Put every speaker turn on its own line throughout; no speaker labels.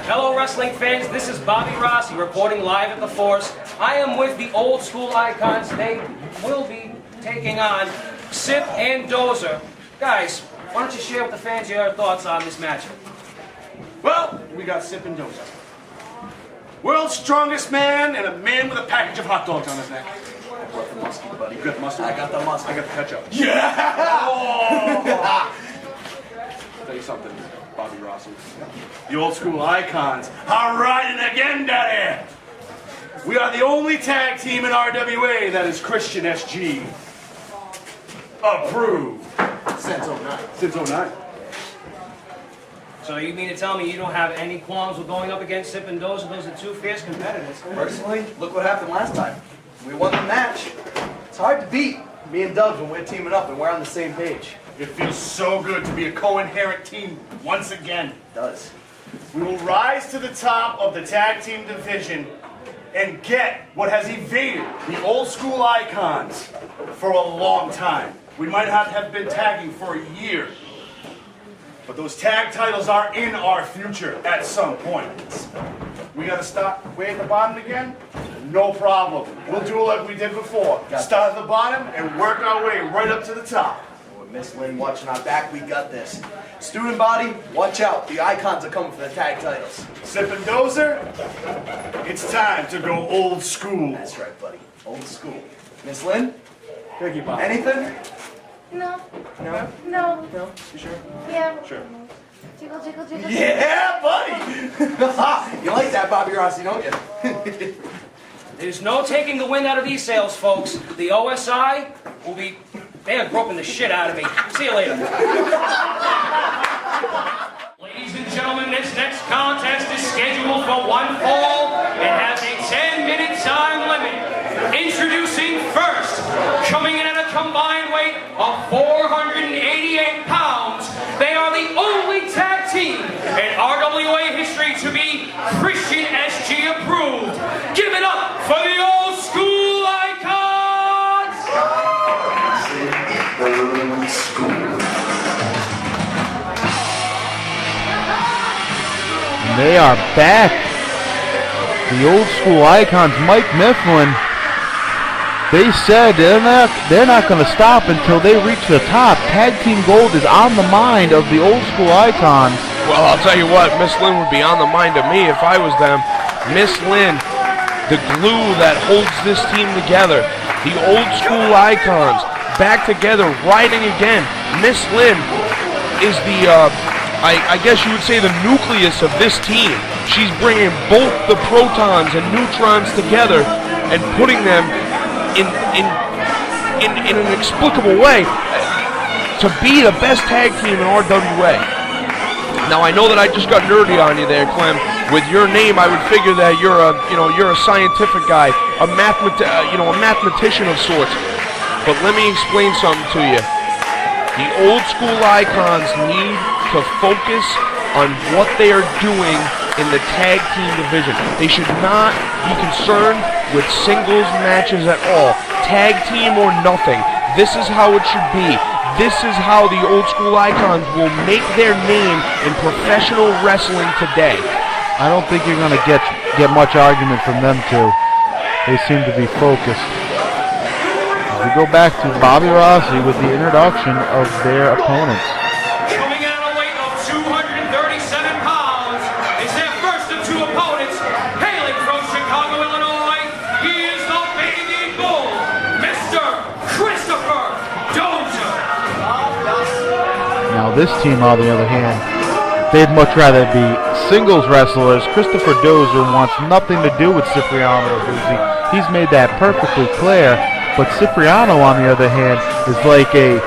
Hello, wrestling fans. This is Bobby Rossi reporting live at the Force. I am with the old school icons. They will be taking on Sip and Dozer. Guys, why don't you share with the fans your thoughts on this match?
Well, we got Sip and Dozer. World's strongest man and a man with a package of hot dogs on his neck. I brought the mustard, buddy. You got the mustard? I got the mustard. I got the ketchup. Yeah! Oh! I'll tell you something, Bobby Rossi. The old school icons are riding again, Daddy! We are the only tag team in RWA that is Christian SG approved. Since 09. Since 09.
So you mean to tell me you don't have any qualms with going up against Sip and Dozer? Those are two fierce competitors.
Personally, look what happened last time. We won the match. It's hard to beat me and Dubs when we're teaming up and we're on the same page.
It feels so good to be a coherent team once again.
It does.
We will rise to the top of the tag team division and get what has evaded the old school icons for a long time. We might not have been tagging for a year, but those tag titles are in our future at some point. We gotta start way at the bottom again? No problem. We'll do it like we did before. Start at the bottom and work our way right up to the top.
With Miss Lynn watching our back, we got this. Student body, watch out. The icons are coming for the tag titles.
Sip and Dozer, it's time to go old school.
That's right, buddy. Old school. Miss Lynn?
Thank you, Bob.
Anything?
No.
No?
No.
No? You sure?
Yeah.
Sure.
Jiggle, jiggle, jiggle.
Yeah, buddy! You like that, Bobby Rossi, don't you?
There's no taking the wind out of these sails, folks. The OSI will be... They are groping the shit out of me. See you later. Ladies and gentlemen, this next contest is scheduled for one fall and has a 10-minute time limit. Introducing first, coming in at a combined weight of 488 pounds, they are the only tag team in RWA history to be Christian SG approved. Give it up for the old school icons!
Old school.
They are back. The old school icons, Mike Mifflin. They said they're not going to stop until they reach the top. Tag Team Gold is on the mind of the old school icons.
Well, I'll tell you what, Miss Lynn would be on the mind of me if I was them. Miss Lynn, the glue that holds this team together. The old school icons back together, riding again. Miss Lynn is the, I guess you would say, the nucleus of this team. She's bringing both the protons and neutrons together and putting them in an inexplicable way to be the best tag team in RWA. Now I know that I just got nerdy on you there, Clem. With your name, I would figure that you're a scientific guy, a mathematician of sorts. But let me explain something to you. The old school icons need to focus on what they are doing in the tag team division. They should not be concerned with singles matches at all. Tag team or nothing. This is how it should be. This is how the old school icons will make their name in professional wrestling today.
I don't think you're going to get much argument from them two. They seem to be focused. As we go back to Bobby Rossi with the introduction of their opponents.
Coming in at a weight of 237 pounds is their first of two opponents. Hailing from Chicago, Illinois, he is the baby bull, Mr. Christopher Dozer.
Now this team, on the other hand, they'd much rather be singles wrestlers. Christopher Dozer wants nothing to do with Cipriano Abruzzi. He's made that perfectly clear. But Cipriano, on the other hand, is like a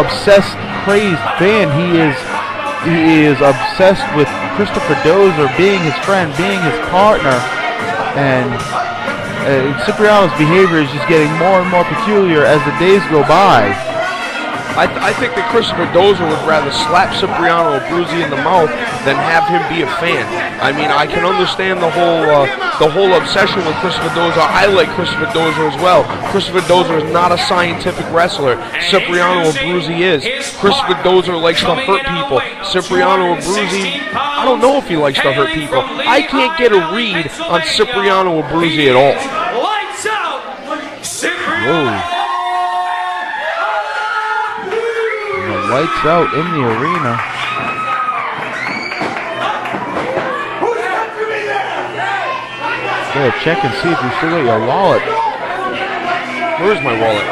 obsessed, crazed fan. He is obsessed with Christopher Dozer being his friend, being his partner, and Cipriano's behavior is just getting more and more peculiar as the days go by.
I think that Christopher Dozer would rather slap Cipriano Abruzzi in the mouth than have him be a fan. I mean, I can understand the whole obsession with Christopher Dozer. I like Christopher Dozer as well. Christopher Dozer is not a scientific wrestler. Cipriano Abruzzi is. Christopher Dozer likes to hurt people. Cipriano Abruzzi, I don't know if he likes to hurt people. I can't get a read on Cipriano Abruzzi at all.
Lights out! Cipriano!
Lights out in the arena. Gotta check and see if you still got your wallet.
Where's my wallet?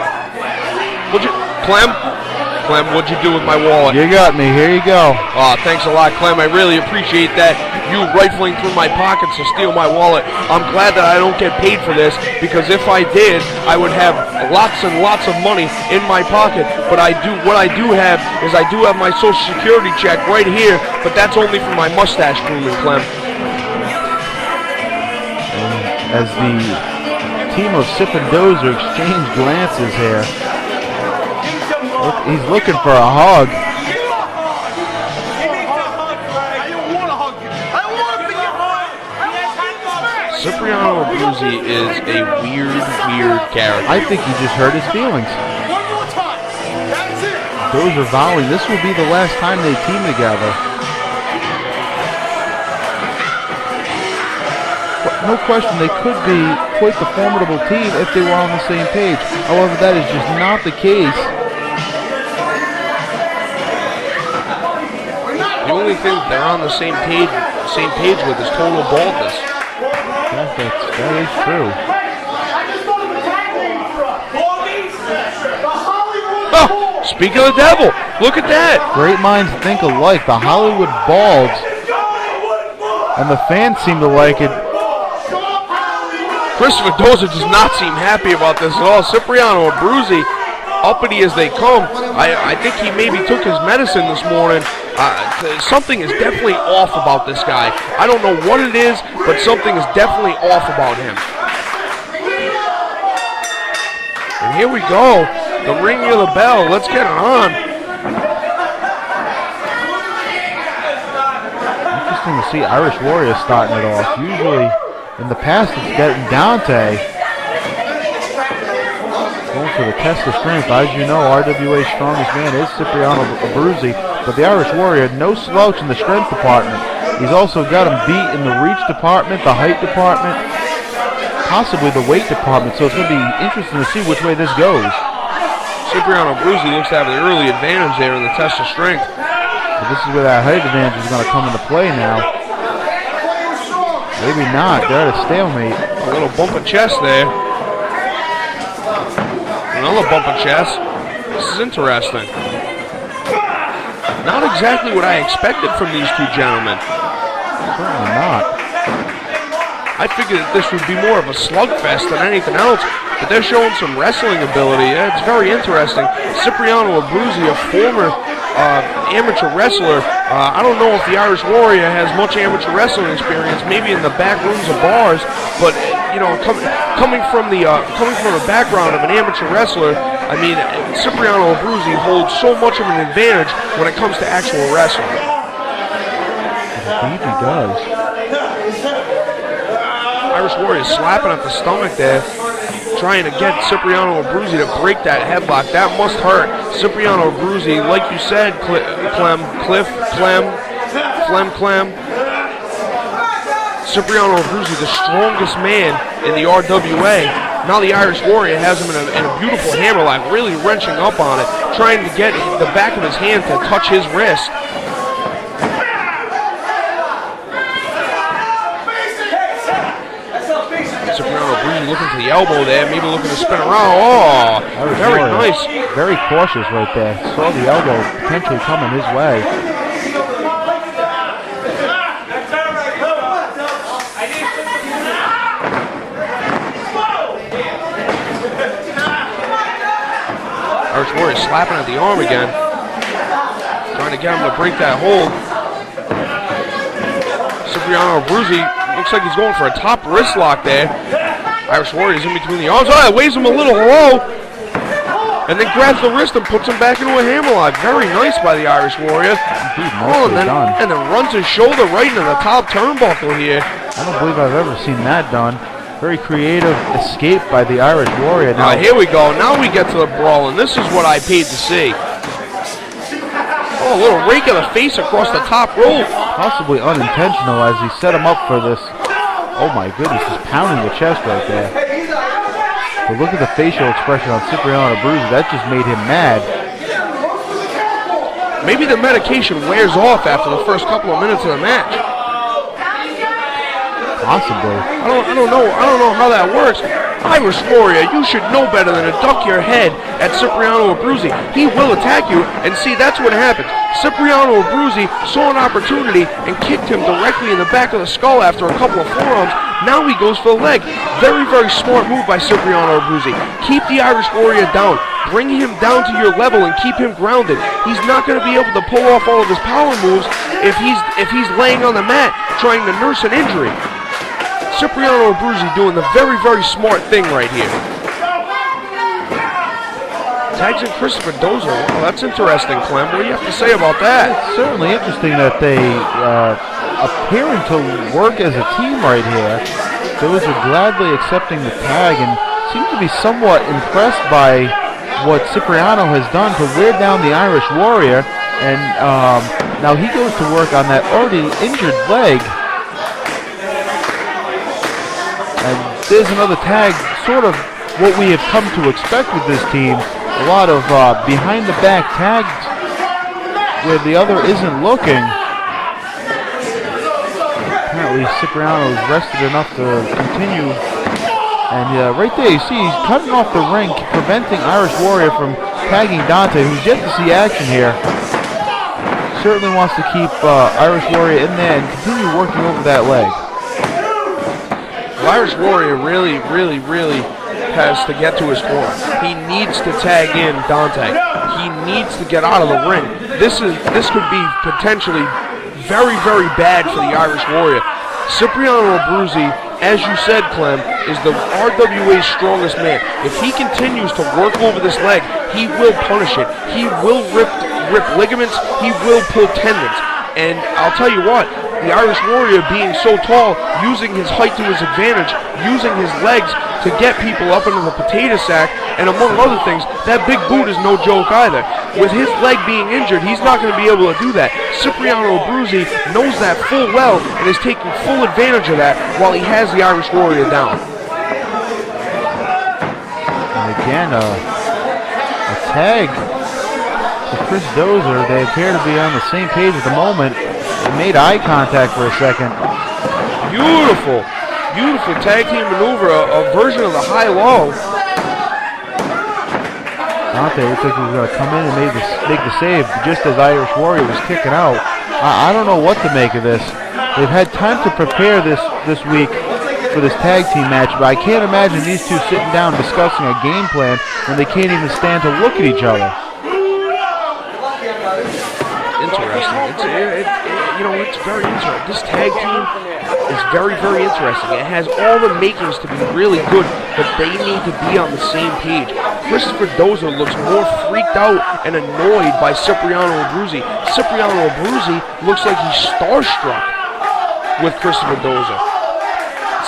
Clem, what'd you do with my wallet?
You got me. Here you go.
Thanks a lot, Clem. I really appreciate that. You rifling through my pockets to steal my wallet. I'm glad that I don't get paid for this, because if I did, I would have lots and lots of money in my pocket. But what I do have is I do have my Social Security check right here, but that's only for my mustache grooming, Clem.
As the team of Sip and Dozer exchange glances here. He's looking for a hug.
Cipriano Abruzzi is a weird character.
I think he just hurt his feelings. Dozer vowing this will be the last time they team together. No question, they could be quite the formidable team if they were on the same page. However, that is just not the case.
The only thing they're on the same page with is total baldness.
That is true.
Oh, speaking of the devil, look at that.
Great minds think alike. The Hollywood Balds. And the fans seem to like it.
Christopher Dozer does not seem happy about this at all. Cipriano Abruzzi, uppity as they come. I think he maybe took his medicine this morning. Something is definitely off about this guy. I don't know what it is, but something is definitely off about him. And here we go. The ringing of the bell. Let's get it on.
Interesting to see Irish Warrior starting it off. Usually, in the past, it's getting Dante going for the test of strength. As you know, RWA's strongest man is Cipriano Abruzzi, but the Irish Warrior, no slouch in the strength department. He's also got him beat in the reach department, the height department, possibly the weight department, so it's going to be interesting to see which way this goes.
Cipriano Abruzzi looks to have the early advantage there in the test of strength.
But this is where that height advantage is going to come into play now. Maybe not. They're at a stalemate.
A little bump of chest there. Another bump of chest. This is interesting. Not exactly what I expected from these two gentlemen.
Certainly not.
I figured that this would be more of a slugfest than anything else, but they're showing some wrestling ability. It's very interesting. Cipriano Abruzzi, a former amateur wrestler. I don't know if the Irish Warrior has much amateur wrestling experience, maybe in the back rooms of bars, but you know, coming from the background of an amateur wrestler, I mean, Cipriano Abruzzi holds so much of an advantage when it comes to actual wrestling.
Indeed he does.
Irish Warrior slapping at the stomach there, trying to get Cipriano Abruzzi to break that headlock. That must hurt. Cipriano Abruzzi, like you said, Clem. Cipriano Abruzzi, the strongest man in the RWA. Now the Irish Warrior has him in a beautiful hammerlock, really wrenching up on it, trying to get the back of his hand to touch his wrist. Cipriano Abruzzi looking for the elbow there, maybe looking to spin around. Oh, very nice.
Very cautious right there. Saw the elbow potentially coming his way.
Irish Warrior slapping at the arm again, trying to get him to break that hold. Cipriano Abruzzi looks like he's going for a top wrist lock there. Irish Warrior's in between the arms. Oh, it weighs him a little low. and then grabs the wrist and puts him back into a hammerlock. Very nice by the Irish Warrior.
Indeed,
Oh,
nicely done.
and then runs his shoulder right into the top turnbuckle here.
I don't believe I've ever seen that done. Very creative escape by the Irish Warrior.
All
Now,
right, here we go. Now we get to the brawl, and this is what I paid to see. Oh, a little rake of the face across the top rope.
possibly unintentional as he set him up for this. Oh my goodness, he's pounding the chest right there. But look at the facial expression on Cipriano Abruzzi. That just made him mad.
Maybe the medication wears off after the first couple of minutes of the match.
Possibly.
I don't know how that works. Irish Warrior, you should know better than to duck your head at Cipriano Abruzzi. He will attack you, and see, that's what happened. Cipriano Abruzzi saw an opportunity and kicked him directly in the back of the skull after a couple of forearms. Now he goes for the leg. Very, very smart move by Cipriano Abruzzi. Keep the Irish Warrior down. Bring him down to your level and keep him grounded. He's not going to be able to pull off all of his power moves if he's laying on the mat trying to nurse an injury. Cipriano Abruzzi doing the very, very smart thing right here. Tags in Christopher Dozer. Well, that's interesting, Clem. What do you have to say about that?
It's certainly interesting that they appearing to work as a team right here. Dozer gladly accepting the tag and seems to be somewhat impressed by what Cipriano has done to wear down the Irish Warrior. And now he goes to work on that already injured leg. And there's another tag, sort of what we have come to expect with this team. A lot of behind-the-back tags where the other isn't looking. Apparently Cipriano is rested enough to continue. And right there you see he's cutting off the ring, preventing Irish Warrior from tagging Dante, who's yet to see action here. Certainly wants to keep Irish Warrior in there and continue working over that leg.
Irish Warrior really has to get to his corner. He needs to tag in Dante. He needs to get out of the ring. This could be potentially very, very bad for the Irish Warrior. Cipriano Abruzzi, as you said, Clem, is the RWA's strongest man. If he continues to work over this leg, he will punish it. He will rip ligaments. He will pull tendons. And I'll tell you what, the Irish Warrior being so tall, using his height to his advantage, using his legs to get people up into the potato sack, and among other things, that big boot is no joke either. With his leg being injured, he's not going to be able to do that. Cipriano Abruzzi knows that full well and is taking full advantage of that while he has the Irish Warrior down.
And again, a tag to Chris Dozer. They appear to be on the same page at the moment. They made eye contact for a second.
Beautiful tag team maneuver, a version of the high-low.
Dante looks like he was going to come in and make the save just as Irish Warrior was kicking out. I don't know what to make of this. They've had time to prepare this week for this tag team match, but I can't imagine these two sitting down discussing a game plan when they can't even stand to look at each other.
Interesting. It's very interesting. This tag team is very, very interesting. It has all the makings to be really good, but they need to be on the same page. Christopher Dozer looks more freaked out and annoyed by Cipriano Abruzzi. Cipriano Abruzzi looks like he's starstruck with Christopher Dozer.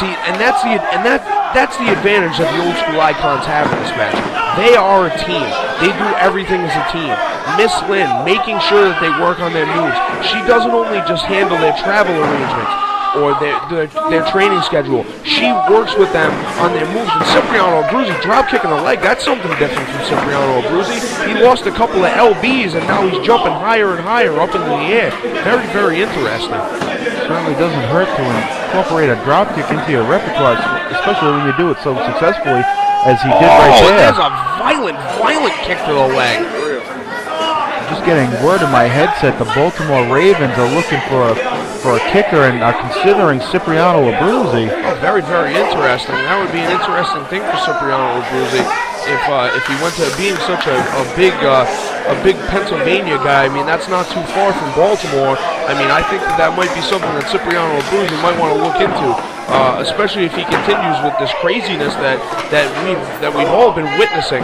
See, and that's the advantage that the old school icons have in this match. They are a team. They do everything as a team. Miss Lynn making sure that they work on their moves. She doesn't only just handle their travel arrangements or their training schedule. She works with them on their moves. And Cipriano Abruzzi drop kicking the leg, that's something different from Cipriano Abruzzi. He lost a couple of LBs and now he's jumping higher and higher up into the air. Very, very interesting.
Certainly doesn't hurt to incorporate a drop kick into your repertoire, especially when you do it so successfully as he did right there.
There's a violent kick to the leg.
Just getting word in my headset, the Baltimore Ravens are looking for a kicker and are considering Cipriano Abruzzi.
Oh, very, very interesting. That would be an interesting thing for Cipriano Abruzzi. if he went to being such a big Pennsylvania guy, I mean, that's not too far from Baltimore. I mean, I think that might be something that Cipriano Abruzzi might want to look into, especially if he continues with this craziness that we've all been witnessing.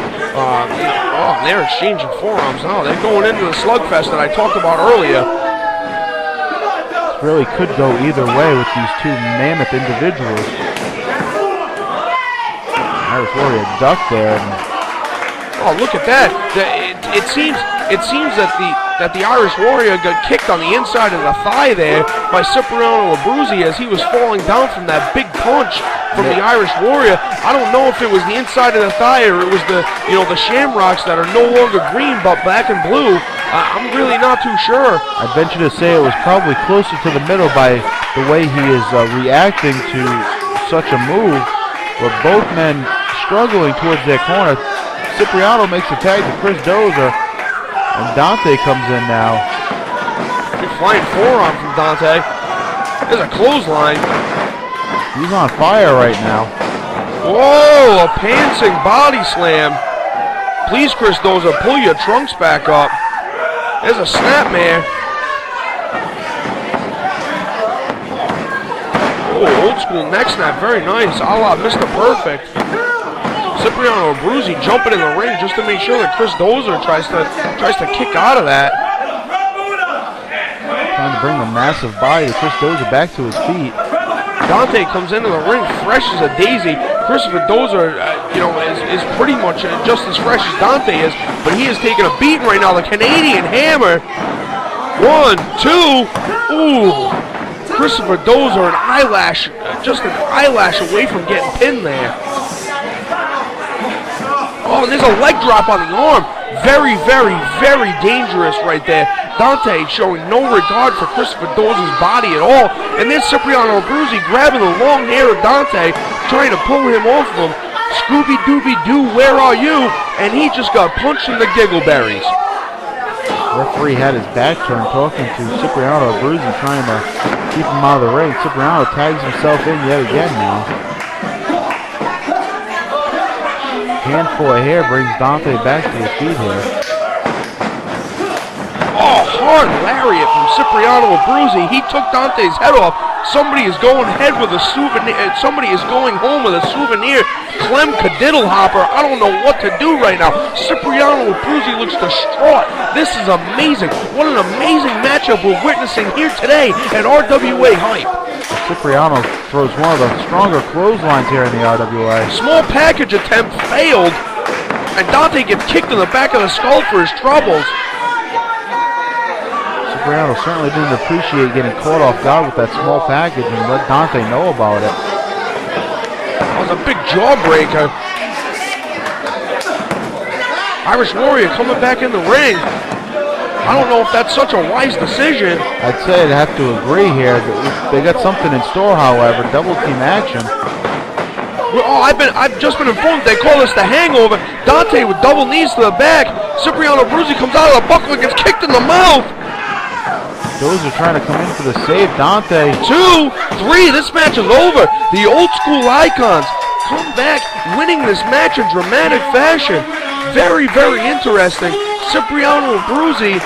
They're exchanging forearms now. They're going into the slugfest that I talked about earlier.
Really could go either way with these two mammoth individuals. Irish Warrior ducked there.
Oh, look at that! It seems that the Irish Warrior got kicked on the inside of the thigh there by Cipriano Abruzzi as he was falling down from that big punch from the Irish Warrior. I don't know if it was the inside of the thigh or it was the shamrocks that are no longer green but black and blue. I'm really not too sure.
I'd venture to say it was probably closer to the middle by the way he is reacting to such a move. But both men struggling towards their corner. Cipriano makes a tag to Chris Dozer, and Dante comes in now.
Big flying forearm from Dante. There's a clothesline.
He's on fire right now.
Whoa, a pantsing body slam. Please, Chris Dozer, pull your trunks back up. There's a snapmare. Oh, old school neck snap, very nice. A la Mr. Perfect. Cipriano Abruzzi jumping in the ring just to make sure that Chris Dozer tries to kick out of that.
Trying to bring the massive body of Chris Dozer back to his feet.
Dante comes into the ring fresh as a daisy. Christopher Dozer, is pretty much just as fresh as Dante is, but he is taking a beating right now. The Canadian Hammer. 1, 2. Ooh. Christopher Dozer, just an eyelash away from getting pinned there. Oh, and there's a leg drop on the arm. Very, very, very dangerous right there. Dante showing no regard for Christopher Dozer's body at all. And then Cipriano Abruzzi grabbing the long hair of Dante, trying to pull him off of him. Scooby-Dooby-Doo, where are you? And he just got punched in the giggleberries.
Referee had his back turned talking to Cipriano Abruzzi, trying to keep him out of the ring. Cipriano tags himself in yet again now. Handful of hair brings Dante back to his feet here.
Oh, hard lariat from Cipriano Abruzzi. He took Dante's head off. Somebody is going home with a souvenir. Clem Cadiddle Hopper. I don't know what to do right now. Cipriano Abruzzi looks distraught. This is amazing. What an amazing matchup we're witnessing here today at RWA Hype.
Cipriano throws one of the stronger clotheslines here in the RWA.
Small package attempt failed, and Dante gets kicked in the back of the skull for his troubles.
Cipriano certainly didn't appreciate getting caught off guard with that small package and let Dante know about it.
That was a big jawbreaker. Irish Warrior coming back in the ring. I don't know if that's such a wise decision.
I'd say I'd have to agree here. They got something in store, however. Double team action.
Oh, I've just been informed they call this the hangover. Dante with double knees to the back. Cipriano Abruzzi comes out of the buckle and gets kicked in the mouth.
Those are trying to come in for the save. Dante.
2, 3, this match is over. The old school icons come back winning this match in dramatic fashion. Very, very interesting. Cipriano Abruzzi,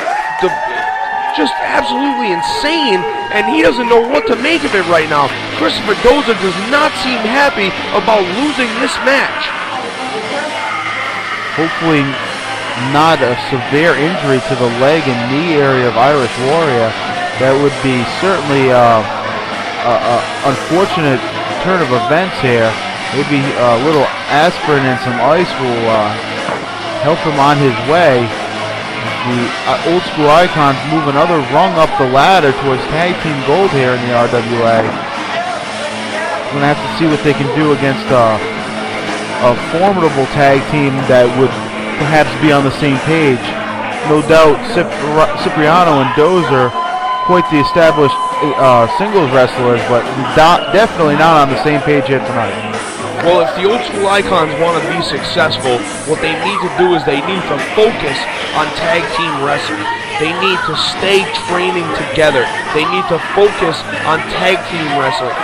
just absolutely insane, and he doesn't know what to make of it right now. Christopher Dozer does not seem happy about losing this match.
Hopefully not a severe injury to the leg and knee area of Irish Warrior. That would be certainly an unfortunate turn of events here. Maybe a little aspirin and some ice will help him on his way. The old school icons move another rung up the ladder towards tag team gold here in the RWA. We're going to have to see what they can do against a formidable tag team that would perhaps be on the same page. No doubt Cipriano and Dozer, quite the established singles wrestlers, but definitely not on the same page yet tonight.
Well, if the old school icons want to be successful, what they need to do is they need to focus on tag team wrestling. They need to stay training together. They need to focus on tag team wrestling.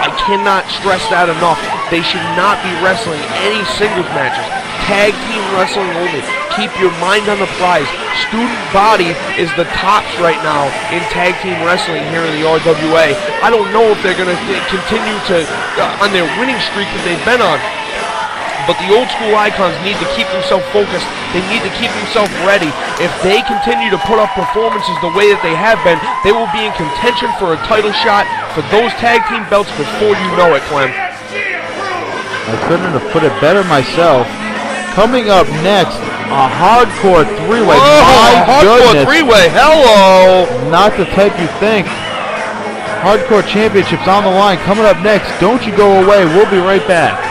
I cannot stress that enough. They should not be wrestling any singles matches. tag team wrestling only. Keep your mind on the prize. Student Body is the tops right now in tag team wrestling here in the RWA. I don't know if they're going to continue to on their winning streak that they've been on. But the old school icons need to keep themselves focused. They need to keep themselves ready. If they continue to put up performances the way that they have been, they will be in contention for a title shot for those tag team belts before you know it, Clem.
I couldn't have put it better myself. Coming up next, a hardcore three-way. My
hardcore
goodness.
three-way, hello!
Not the type you think. Hardcore Championships on the line coming up next. Don't you go away. We'll be right back.